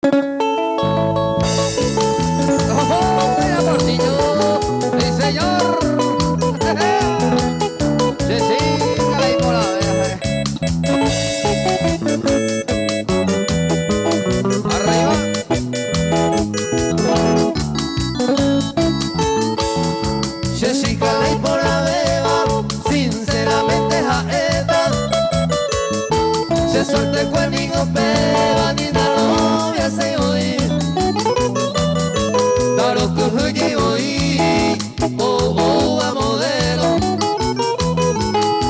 ¡Oh, amorcillo! ¡Sí, señor! Sí, sí, ahí por la vez. Arriba. Jessica ley por la beba, sinceramente jaeta. Se suelta el cuernico peba, ni la novia se oír. Taro que huye oí, a modelo.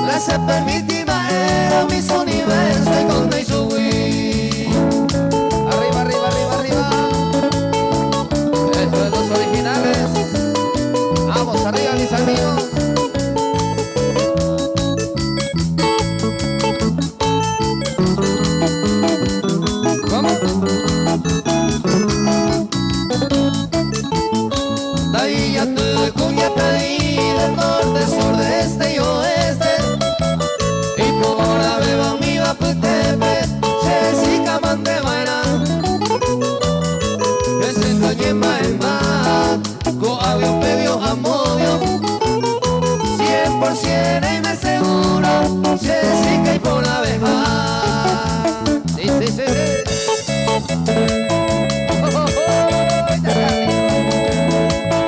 La se permite maera, mis universo y con me subí. Arriba, arriba, arriba, arriba. Eso es los originales. Vamos arriba, mis amigos. ¿Cómo? De ahí ya tuve cuña pedida del norte, sur, de este y oeste. Y por la beba mi va putepe, Jessica mande vaina. Que se engañema el mar, go avión pedio amodio. 100% y me seguro, Jessica y por la beba. Sí, sí, sí, sí. Oh, oh, oh,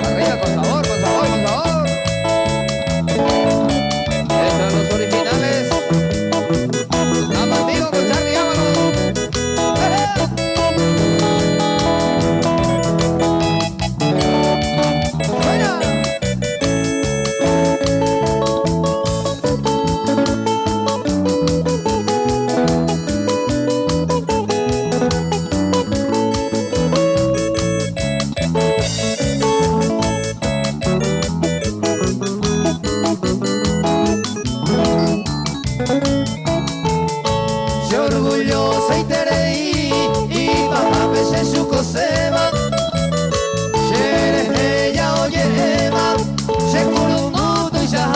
arriba, con sabor, con sabor, con sabor. Esos son los originales. Estamos en vivo con Charly Ábalos. ¡Buena! Se orgullosa y tereí, y papá pese su coseba. Shere ella oye ema, se curumuto y ya.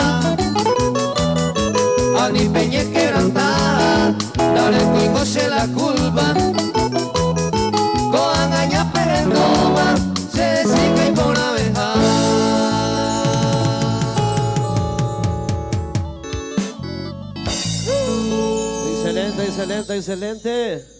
Ani peñe que ranta, dale cuingo se la culpa. Con aña perendoma, se sigue y por abeja. Excelente, excelente, excelente.